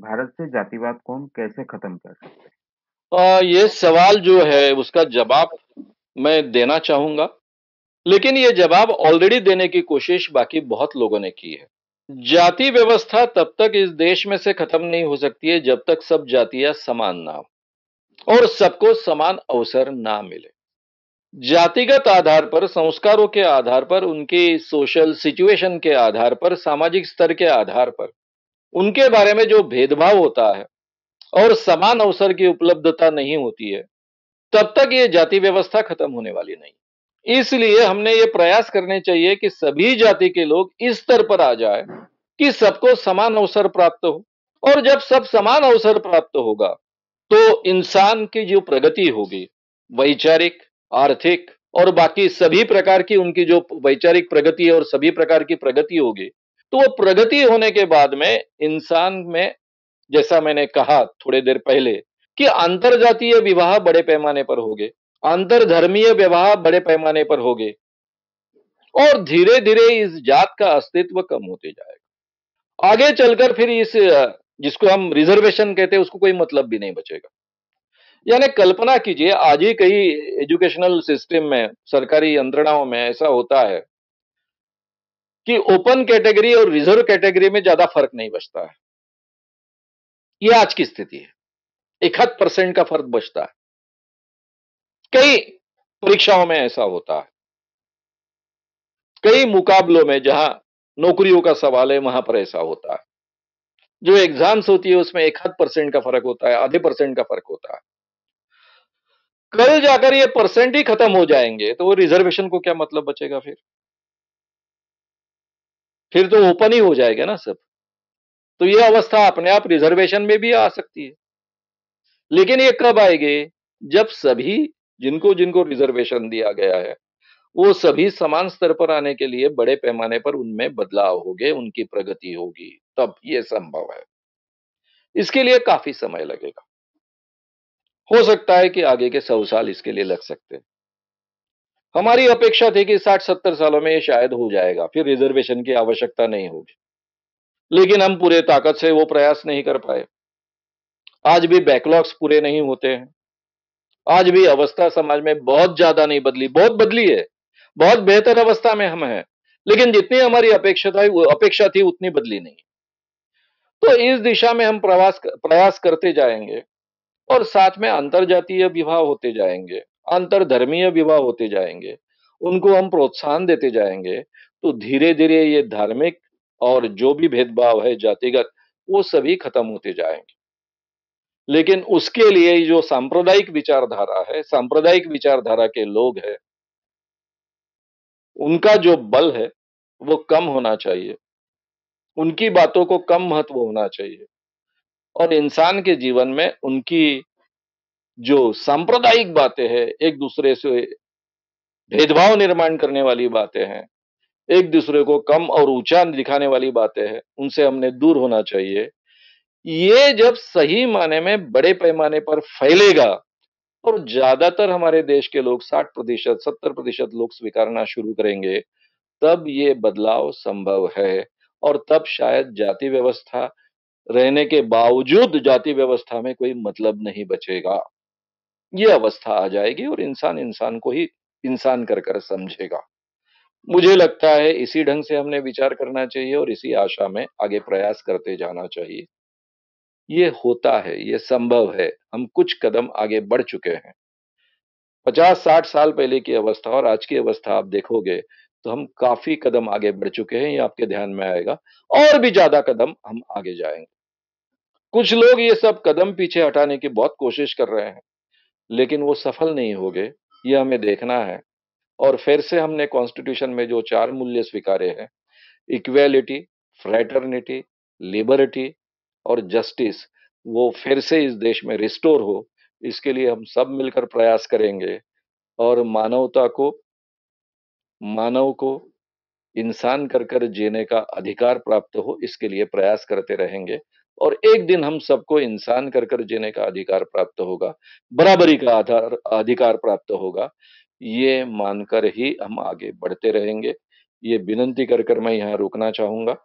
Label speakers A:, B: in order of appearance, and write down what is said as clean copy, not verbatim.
A: भारत से जातिवाद को हम कैसे खत्म कर सकते हैं?
B: ये सवाल जो है उसका जवाब मैं देना चाहूँगा, लेकिन ये जवाब ऑलरेडी देने की कोशिश बाकी बहुत लोगों ने की है। जाति व्यवस्था तब तक इस देश में से खत्म नहीं हो सकती है जब तक सब जातियाँ समान ना हो और सबको समान अवसर ना मिले। जातिगत आधार पर, संस्कारों के आधार पर, उनकी सोशल सिचुएशन के आधार पर, सामाजिक स्तर के आधार पर, उनके बारे में जो भेदभाव होता है और समान अवसर की उपलब्धता नहीं होती है, तब तक ये जाति व्यवस्था खत्म होने वाली नहीं। इसलिए हमने ये प्रयास करने चाहिए कि सभी जाति के लोग इस स्तर पर आ जाए कि सबको समान अवसर प्राप्त हो। और जब सब समान अवसर प्राप्त होगा, तो इंसान की जो प्रगति होगी, वैचारिक, आर्थिक और बाकी सभी प्रकार की उनकी जो वैचारिक प्रगति और सभी प्रकार की प्रगति होगी, तो वो प्रगति होने के बाद में इंसान में, जैसा मैंने कहा थोड़ी देर पहले, कि अंतरजातीय विवाह बड़े पैमाने पर होंगे, अंतरधर्मीय विवाह बड़े पैमाने पर होंगे और धीरे-धीरे इस जात का अस्तित्व कम होते जाएगा। आगे चलकर फिर जिसको हम रिजर्वेशन कहते हैं, उसको कोई मतलब भी नहीं बचेगा। यानी कल्पना कीजिए, आज ही कई एजुकेशनल सिस्टम में, सरकारी यंत्रणाओं में ऐसा होता है कि ओपन कैटेगरी और रिजर्व कैटेगरी में ज्यादा फर्क नहीं बचता है। ये आज की स्थिति है। 1% का फर्क बचता है। कई परीक्षाओं में ऐसा होता है। कई मुकाबलों में जहां नौकरियों का सवाल है, वहां पर ऐसा होता है। जो एग्जाम्स होती है उसमें 1% का फर्क होता है, आधे परसेंट का फर्क होता है। कल जाकर ये परसेंट ही खत्म हो जाएंगे, तो वो रिजर्वेशन को क्या मतलब बचेगा फिर? फिर तो ओपन ही हो जाएगा ना सब। तो ये अवस्था अपने आप रिजर्वेशन में भी आ सकती है। लेकिन ये कब आएगी? जब सभी, जिनको जिनको रिजर्वेशन दिया गया है, वो सभी समान स्तर पर आने के लिए बड़े पैमाने पर उनमें बदलाव होंगे, उनकी प्रगति होगी, तब ये संभव है। इसके लिए काफी समय लगेगा। हो सकता है कि आगे के 100 साल इसके लिए लग सकते हैं। हमारी अपेक्षा थी कि 60-70 सालों में ये शायद हो जाएगा, फिर रिजर्वेशन की आवश्यकता नहीं होगी। लेकिन हम पूरे ताकत से वो प्रयास नहीं कर पाए। आज भी बैकलॉग्स पूरे नहीं होते हैं। आज भी अवस्था समाज में बहुत ज्यादा नहीं बदली, बहुत बदली है। बहुत बेहतर अवस्था में हम हैं। लेकिन जितनी हमारी अपेक्षा थी उतनी बदली नहीं। तो इस दिशा में हम प्रयास करते जाएंगे और साथ में अंतरजातीय विवाह होते जाएंगे, अंतरधर्मीय विवाह होते जाएंगे, उनको हम प्रोत्साहन देते जाएंगे, तो धीरे धीरे ये धार्मिक और जो भी भेदभाव है जातिगत, वो सभी खत्म होते जाएंगे। लेकिन उसके लिए जो सांप्रदायिक विचारधारा है, सांप्रदायिक विचारधारा के लोग हैं, उनका जो बल है वो कम होना चाहिए। उनकी बातों को कम महत्व होना चाहिए और इंसान के जीवन में उनकी जो सांप्रदायिक बातें हैं, एक दूसरे से भेदभाव निर्माण करने वाली बातें हैं, एक दूसरे को कम और ऊंचा दिखाने वाली बातें हैं, उनसे हमने दूर होना चाहिए। ये जब सही माने में बड़े पैमाने पर फैलेगा और ज्यादातर हमारे देश के लोग 60%, 70% लोग स्वीकारना शुरू करेंगे, तब ये बदलाव संभव है और तब शायद जाति व्यवस्था रहने के बावजूद जाति व्यवस्था में कोई मतलब नहीं बचेगा। ये अवस्था आ जाएगी और इंसान इंसान को ही इंसान कर समझेगा। मुझे लगता है इसी ढंग से हमने विचार करना चाहिए और इसी आशा में आगे प्रयास करते जाना चाहिए। ये होता है, ये संभव है। हम कुछ कदम आगे बढ़ चुके हैं। 50-60 साल पहले की अवस्था और आज की अवस्था आप देखोगे, तो हम काफ़ी कदम आगे बढ़ चुके हैं, ये आपके ध्यान में आएगा और भी ज़्यादा कदम हम आगे जाएँगे। कुछ लोग ये सब कदम पीछे हटाने की बहुत कोशिश कर रहे हैं, लेकिन वो सफल नहीं होंगे, ये हमें देखना है। और फिर से हमने कॉन्स्टिट्यूशन में जो 4 मूल्य स्वीकारे हैं, इक्वालिटी, फ्रैटर्निटी, लिबर्टी और जस्टिस, वो फिर से इस देश में रिस्टोर हो, इसके लिए हम सब मिलकर प्रयास करेंगे और मानव को इंसान कर जीने का अधिकार प्राप्त हो, इसके लिए प्रयास करते रहेंगे और एक दिन हम सबको इंसान कर जीने का अधिकार प्राप्त होगा, बराबरी का आधार अधिकार प्राप्त होगा। ये मानकर ही हम आगे बढ़ते रहेंगे। ये विनंती कर मैं यहाँ रुकना चाहूँगा।